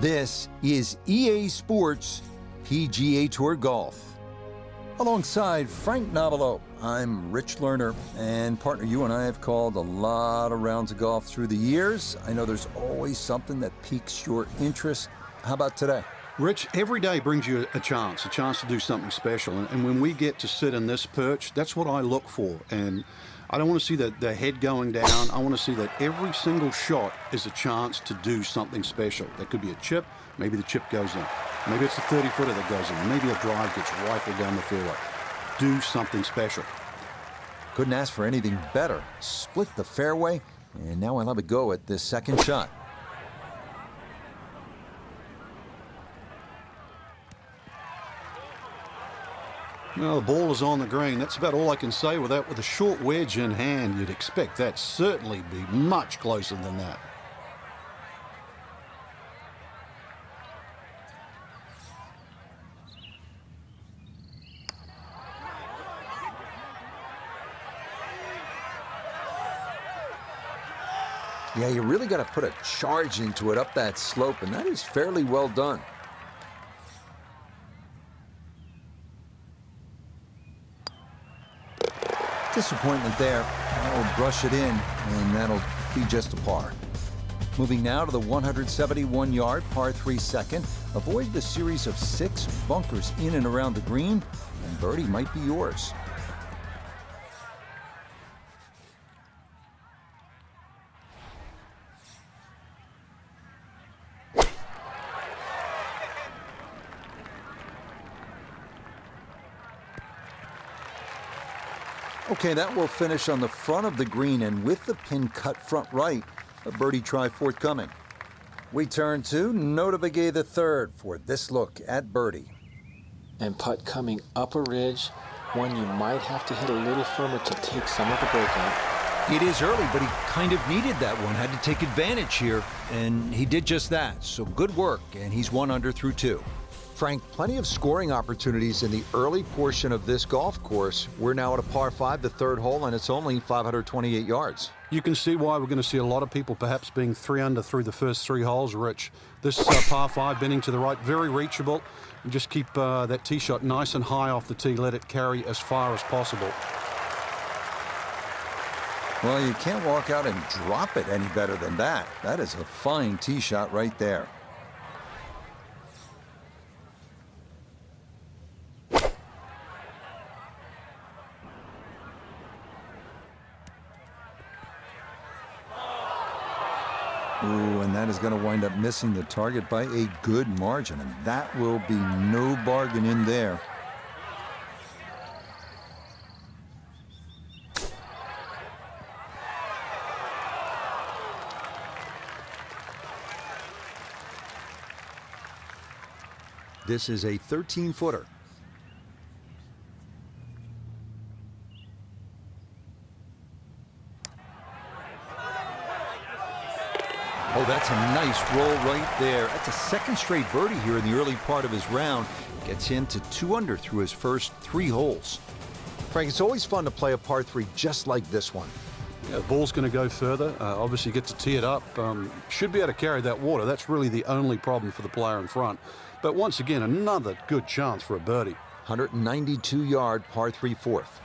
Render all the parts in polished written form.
This is EA Sports PGA Tour Golf. Alongside Frank Nobilo, I'm Rich Lerner, and partner, you and I have called a lot of rounds of golf through the years. I know there's always something that piques your interest. How about today? Rich, every day brings you a chance to do something special. And when we get to sit in this perch, that's what I look for. And I don't want to see the head going down. I want to see that every single shot is a chance to do something special. That could be a chip. Maybe the chip goes in. Maybe it's a 30-footer that goes in. Maybe a drive gets rifled down the fairway. Do something special. Couldn't ask for anything better. Split the fairway, and now I'll have a go at this second shot. Well, the ball is on the green. That's about all I can say with that. With a short wedge in hand, you'd expect that certainly be much closer than that. Yeah, you really got to put a charge into it up that slope, and that is fairly well done. Disappointment there. That'll brush it in, and that'll be just a par. Moving now to the 171-yard par 3 second. Avoid the series of 6 bunkers in and around the green, and birdie might be yours. Okay, that will finish on the front of the green, and with the pin cut front right, a birdie try forthcoming. We turn to Nota Begay III for this look at birdie. And putt coming up a ridge, one you might have to hit a little firmer to take some of the breakout. It is early, but he kind of needed that one, had to take advantage here, and he did just that. So good work, and he's 1 under through 2. Frank, plenty of scoring opportunities in the early portion of this golf course. We're now at a par 5, the third hole, and it's only 528 yards. You can see why we're going to see a lot of people perhaps being 3 under through the first 3 holes, Rich. This par 5 bending to the right, very reachable. And just keep that tee shot nice and high off the tee. Let it carry as far as possible. Well, you can't walk out and drop it any better than that. That is a fine tee shot right there. Ooh, and that is going to wind up missing the target by a good margin, and that will be no bargain in there. This is a 13-footer. Oh, that's a nice roll right there. That's a second straight birdie here in the early part of his round. Gets him to 2 under through his first 3 holes. Frank, it's always fun to play a par 3 just like this one. Yeah, the ball's going to go further. Obviously, get to tee it up. Should be able to carry that water. That's really the only problem for the player in front. But once again, another good chance for a birdie. 192-yard par 3 fourth.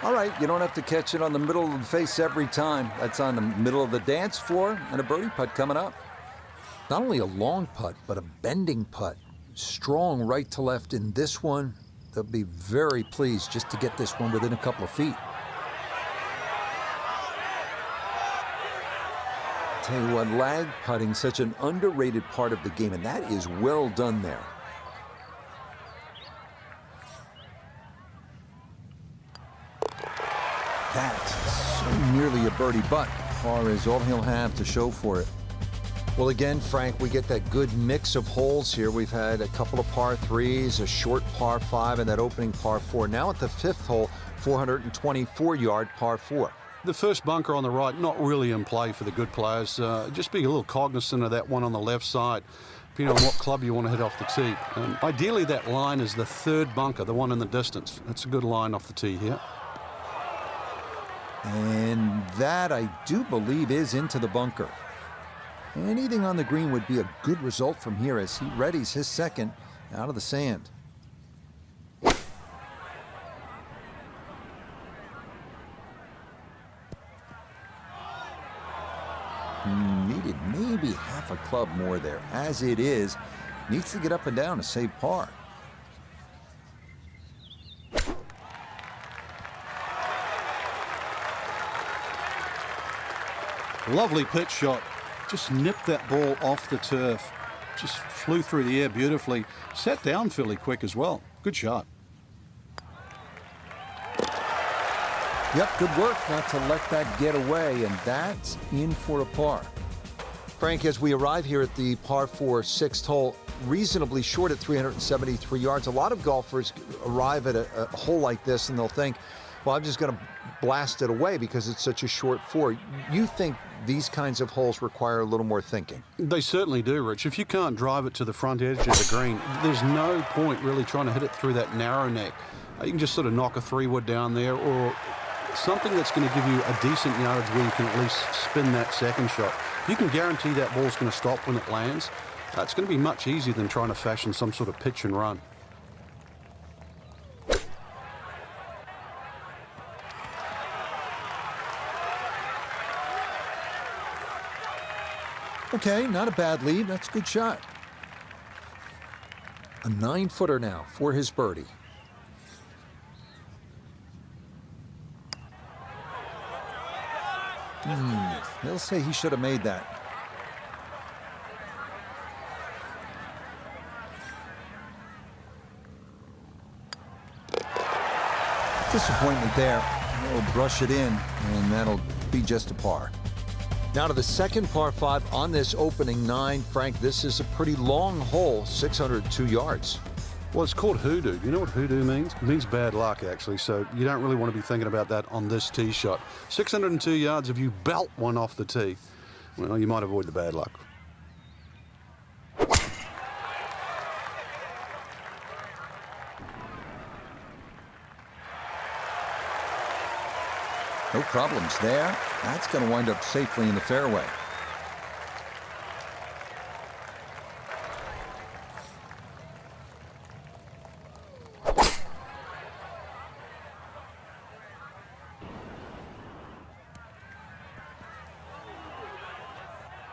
All right, you don't have to catch it on the middle of the face every time. That's on the middle of the dance floor, and a birdie putt coming up. Not only a long putt, but a bending putt. Strong right to left in this one. They'll be very pleased just to get this one within a couple of feet. Tell you what, lag putting, such an underrated part of the game, and that is well done there. That's so nearly a birdie, but par is all he'll have to show for it. Well, again, Frank, we get that good mix of holes here. We've had a couple of par 3s, a short par 5, and that opening par 4. Now at the 5th hole, 424-yard par 4. The first bunker on the right, not really in play for the good players. Just being a little cognizant of that one on the left side. depending on what club you want to hit off the tee. Ideally, that line is the third bunker, the one in the distance. That's a good line off the tee here. And that, I do believe, is into the bunker. Anything on the green would be a good result from here as he readies his second out of the sand. Needed maybe half a club more there. As it is, needs to get up and down to save par. Lovely pitch shot. Just nipped that ball off the turf. Just flew through the air beautifully. Sat down fairly quick as well. Good shot. Yep, good work not to let that get away, and that's in for a par. Frank, as we arrive here at the par 4 sixth hole, reasonably short at 373 yards. A lot of golfers arrive at a hole like this and they'll think, well, I'm just going to blast it away because it's such a short 4. You think these kinds of holes require a little more thinking? They certainly do, Rich. If you can't drive it to the front edge of the green, there's no point really trying to hit it through that narrow neck. You can just sort of knock a 3-wood down there, or something that's going to give you a decent yardage where you can at least spin that second shot. You can guarantee that ball's going to stop when it lands. It's going to be much easier than trying to fashion some sort of pitch and run. Okay, not a bad lead. That's a good shot. A 9-footer now for his birdie. He'll say he should have made that. Disappointment there. He'll brush it in, and that'll be just a par. Now to the second par 5 on this opening 9. Frank, this is a pretty long hole, 602 yards. Well, it's called hoodoo. You know what hoodoo means? It means bad luck, actually, so you don't really want to be thinking about that on this tee shot. 602 yards, if you belt one off the tee, well, you might avoid the bad luck. No problems there. That's going to wind up safely in the fairway.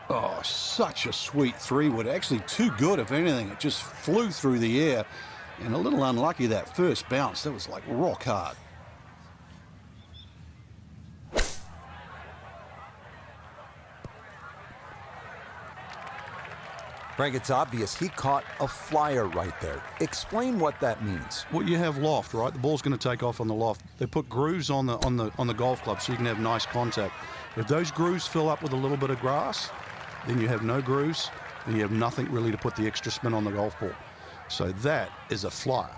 Oh, such a sweet 3-wood. Actually, too good, if anything. It just flew through the air. And a little unlucky that first bounce. That was like rock hard. Frank, it's obvious he caught a flyer right there. Explain what that means. Well, you have loft, right? The ball's going to take off on the loft. They put grooves on the golf club so you can have nice contact. If those grooves fill up with a little bit of grass, then you have no grooves and you have nothing really to put the extra spin on the golf ball. So that is a flyer.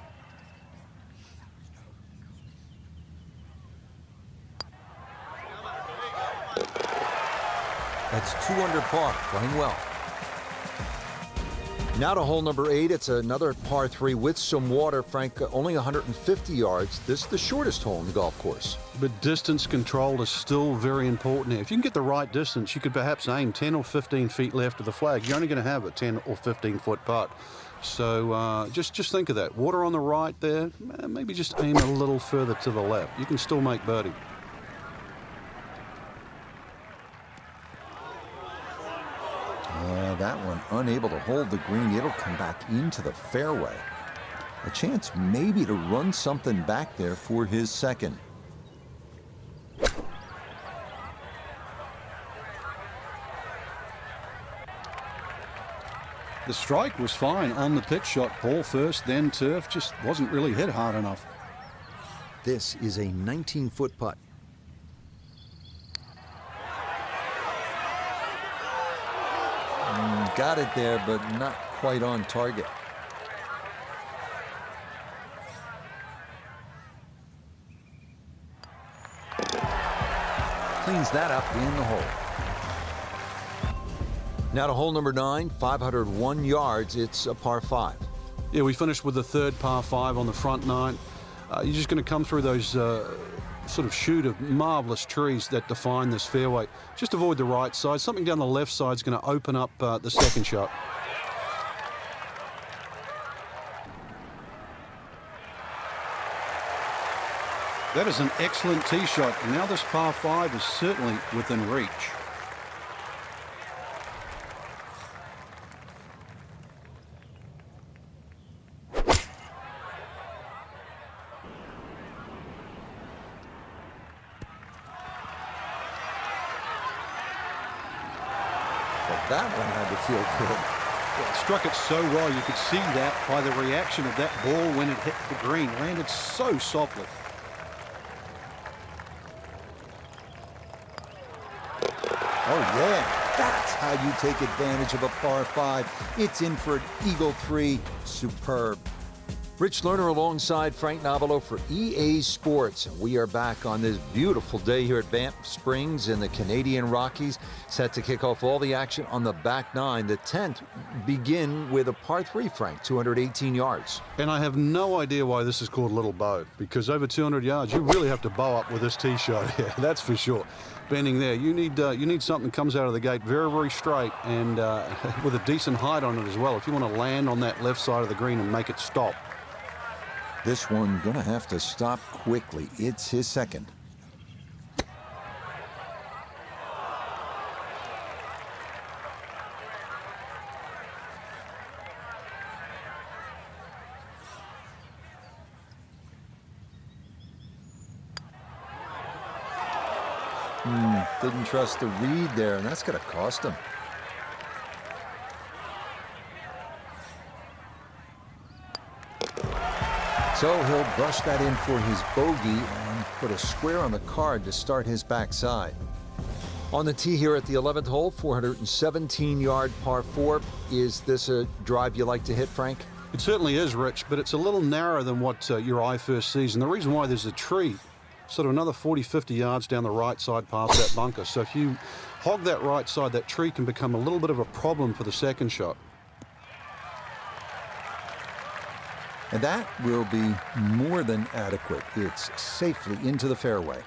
That's 2 under par, playing well. Now to hole number 8. It's another par 3 with some water. Frank, only 150 yards. This is the shortest hole in the golf course. But distance control is still very important here. If you can get the right distance, you could perhaps aim 10 or 15 feet left of the flag. You're only going to have a 10 or 15-foot putt. So just think of that. Water on the right there. Maybe just aim a little further to the left. You can still make birdie. That one unable to hold the green. It'll come back into the fairway. A chance maybe to run something back there for his second. The strike was fine on the pitch shot. Ball first, then turf. Just wasn't really hit hard enough. This is a 19-foot putt. Got it there, but not quite on target. Cleans that up in the hole. Now to hole number 9, 501 yards. It's a par 5. Yeah, we finished with the third par 5 on the front 9. You're just going to come through those sort of chute of marvelous trees that define this fairway. Just avoid the right side. Something down the left side is going to open up the second shot. That is an excellent tee shot, and now this par 5 is certainly within reach. That one had to feel good. It struck it so well. You could see that by the reaction of that ball when it hit the green. Landed so softly. Oh, yeah. That's how you take advantage of a par 5. It's in for an eagle 3. Superb. Rich Lerner alongside Frank Nobilo for EA Sports. We are back on this beautiful day here at Banff Springs in the Canadian Rockies, set to kick off all the action on the back 9. The 10th begin with a par 3, Frank, 218 yards. And I have no idea why this is called Little Bow, because over 200 yards, you really have to bow up with this tee shot here. That's for sure. Bending there, you need something that comes out of the gate very, very straight and with a decent height on it as well. If you want to land on that left side of the green and make it stop. This one gonna have to stop quickly. It's his second. Didn't trust the read there, and that's gonna cost him. So he'll brush that in for his bogey and put a square on the card to start his backside. On the tee here at the 11th hole, 417-yard par 4. Is this a drive you like to hit, Frank? It certainly is, Rich, but it's a little narrower than what your eye first sees. And the reason why, there's a tree sort of another 40, 50 yards down the right side past that bunker. So if you hog that right side, that tree can become a little bit of a problem for the second shot. And that will be more than adequate. It's safely into the fairway.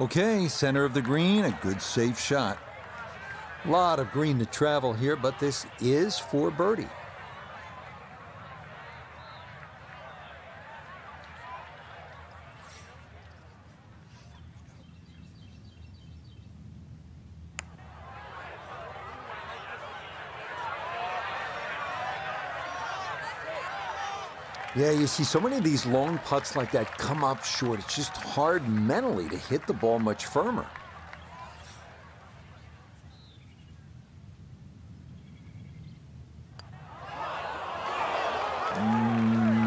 Okay, center of the green, a good safe shot. A lot of green to travel here, but this is for birdie. Yeah, you see so many of these long putts like that come up short. It's just hard mentally to hit the ball much firmer.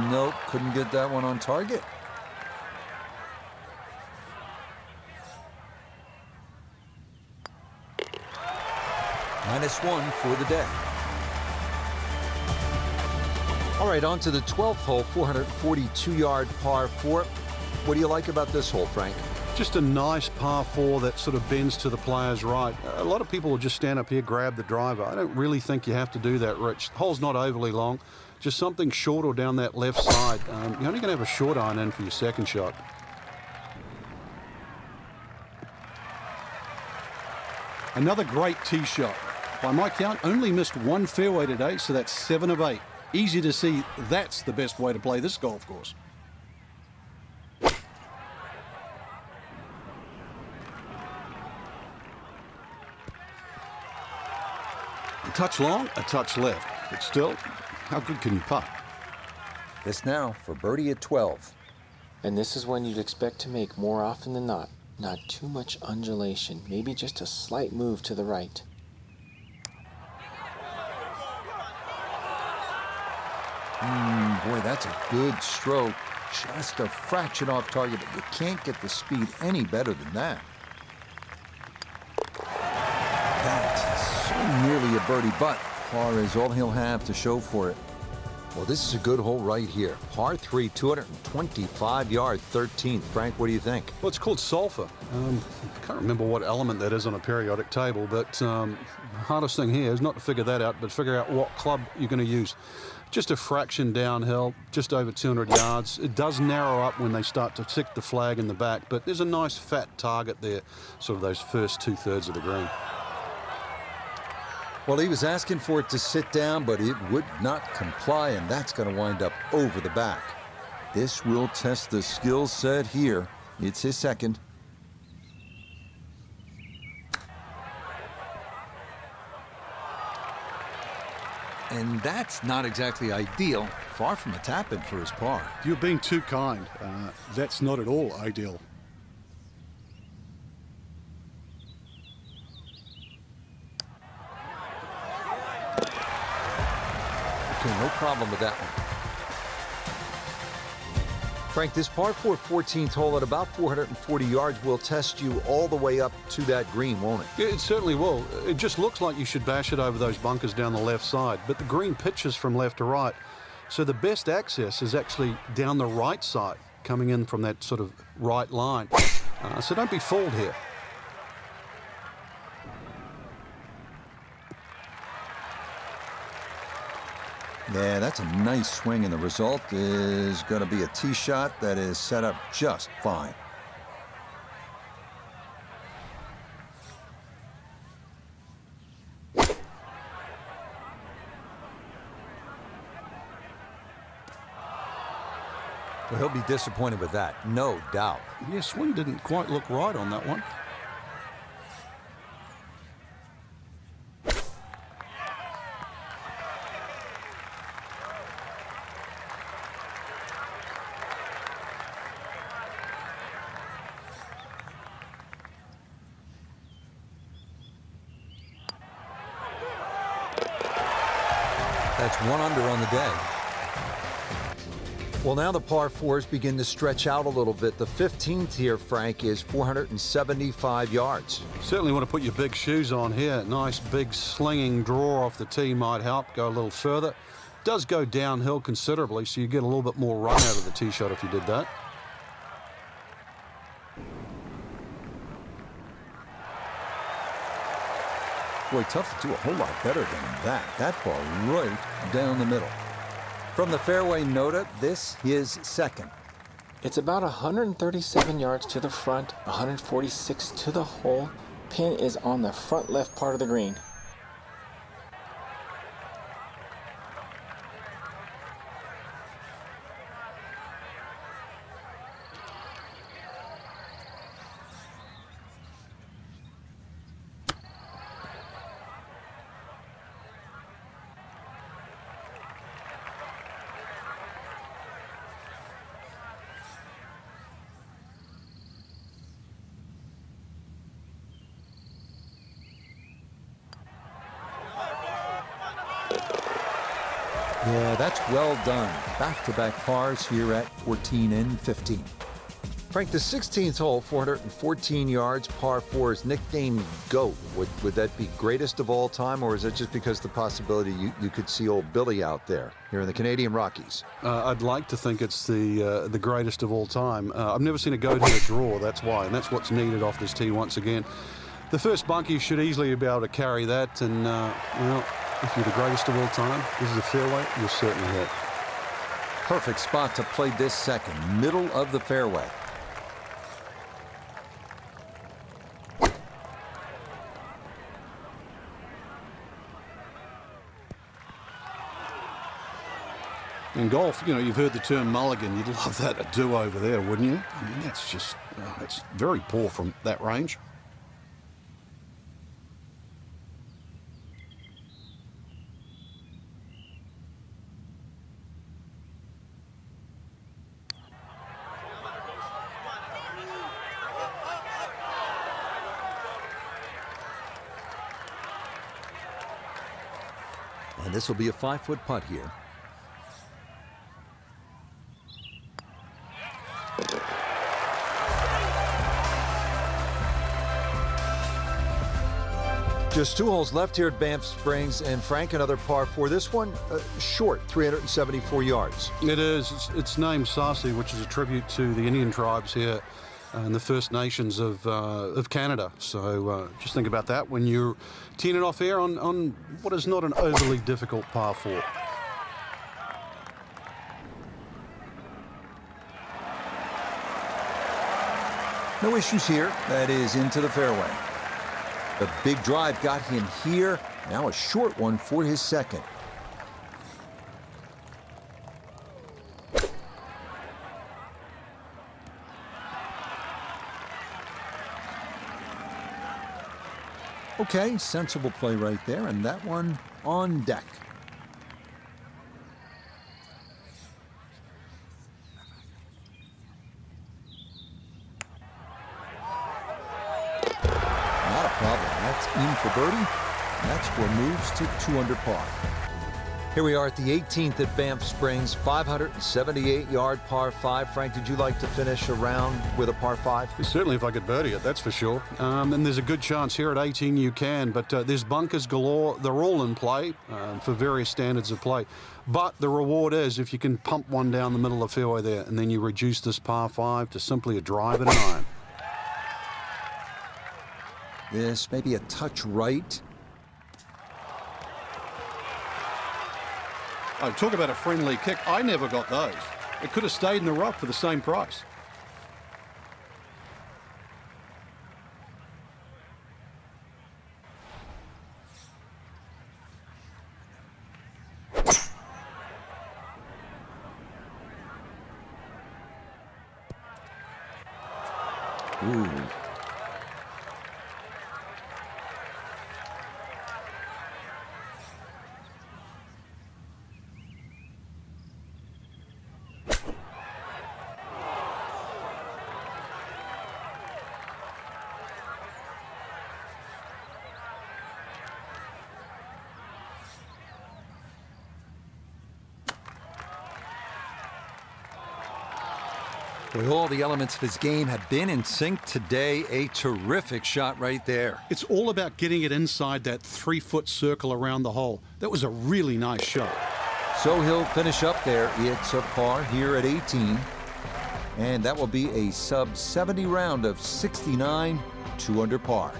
Nope, couldn't get that one on target. -1 for the day. All right, on to the 12th hole, 442-yard par 4. What do you like about this hole, Frank? Just a nice par 4 that sort of bends to the player's right. A lot of people will just stand up here, grab the driver. I don't really think you have to do that, Rich. The hole's not overly long. Just something short or down that left side. You're only going to have a short iron in for your second shot. Another great tee shot. By my count, only missed one fairway today, so that's 7 of 8. Easy to see that's the best way to play this golf course. A touch long, a touch left. But still, how good can you putt? This now for birdie at 12. And this is one you'd expect to make more often than not. Not too much undulation, maybe just a slight move to the right. Boy, that's a good stroke. Just a fraction off target, but you can't get the speed any better than that. That's so nearly a birdie, but Par is all he'll have to show for it. Well, this is a good hole right here. Par 3, 225 yards, 13th. Frank, what do you think? Well, it's called sulfur. I can't remember what element that is on a periodic table, but the hardest thing here is not to figure that out, but figure out what club you're going to use. Just a fraction downhill, just over 200 yards. It does narrow up when they start to stick the flag in the back, but there's a nice fat target there, sort of those first 2/3 of the green. Well, he was asking for it to sit down, but it would not comply, and that's going to wind up over the back. This will test the skill set here. It's his second. And that's not exactly ideal. Far from a tap-in for his par. You're being too kind. That's not at all ideal. Okay, no problem with that one. Frank, this par 4 14th hole at about 440 yards will test you all the way up to that green, won't it? Yeah, it certainly will. It just looks like you should bash it over those bunkers down the left side, but the green pitches from left to right, so the best access is actually down the right side, coming in from that sort of right line. So don't be fooled here. Yeah, that's a nice swing, and the result is going to be a tee shot that is set up just fine. Well, he'll be disappointed with that, no doubt. Yeah, swing didn't quite look right on that one. That's 1 under on the day. Well, now the par 4s begin to stretch out a little bit. The 15th here, Frank, is 475 yards. Certainly want to put your big shoes on here. Nice big slinging draw off the tee might help go a little further. Does go downhill considerably, so you get a little bit more run out of the tee shot if you did that. Boy, tough to do a whole lot better than that. That ball right down the middle. From the fairway nota, this is second. It's about 137 yards to the front, 146 to the hole. Pin is on the front left part of the green. Yeah, that's well done. Back-to-back pars here at 14 and 15. Frank, the 16th hole, 414 yards, par 4 is nicknamed GOAT. Would that be greatest of all time, or is it just because the possibility you could see old Billy out there here in the Canadian Rockies? I'd like to think it's the greatest of all time. I've never seen a GOAT hit a draw, that's why, and that's what's needed off this tee once again. The first bunkie should easily be able to carry that, and, well, if you're the greatest of all time, this is a fairway, you'll certainly hit. Perfect spot to play this second, middle of the fairway. In golf, you know, you've heard the term mulligan. You'd love that, a do-over there, wouldn't you? I mean, that's just, it's very poor from that range. And this will be a 5-foot putt here. Just 2 holes left here at Banff Springs, and Frank, another par 4. This one, short, 374 yards. It is. It's named Sarsi, which is a tribute to the Indian tribes here and the First Nations of Canada. So just think about that when you're teeing it off here on what is not an overly difficult par 4. No issues here. That is into the fairway. The big drive got him here. Now a short one for his second. Okay, sensible play right there, and that one on deck. Not a problem. That's in for birdie. That score moves to 2 under par. Here we are at the 18th at Banff Springs, 578-yard par 5. Frank, did you like to finish a round with a par 5? Certainly if I could birdie it, that's for sure. And there's a good chance here at 18 you can, but there's bunkers galore. They're all in play for various standards of play. But the reward is if you can pump one down the middle of the fairway there, and then you reduce this par 5 to simply a drive and an iron. This may be a touch right. Oh, talk about a friendly kick. I never got those. It could have stayed in the rough for the same price. Ooh. Boy, all the elements of his game have been in sync today. A terrific shot right there. It's all about getting it inside that 3-foot circle around the hole. That was a really nice shot. So he'll finish up there. It's a par here at 18. And that will be a sub-70 round of 69, 2 under par.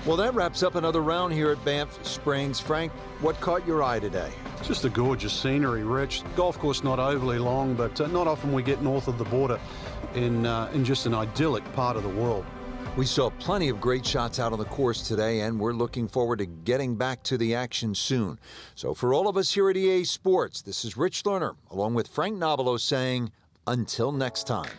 Well, that wraps up another round here at Banff Springs. Frank, what caught your eye today? Just the gorgeous scenery, Rich. Golf course not overly long, but not often we get north of the border in just an idyllic part of the world. We saw plenty of great shots out on the course today, and we're looking forward to getting back to the action soon. So for all of us here at EA Sports, this is Rich Lerner, along with Frank Nobilo saying, until next time.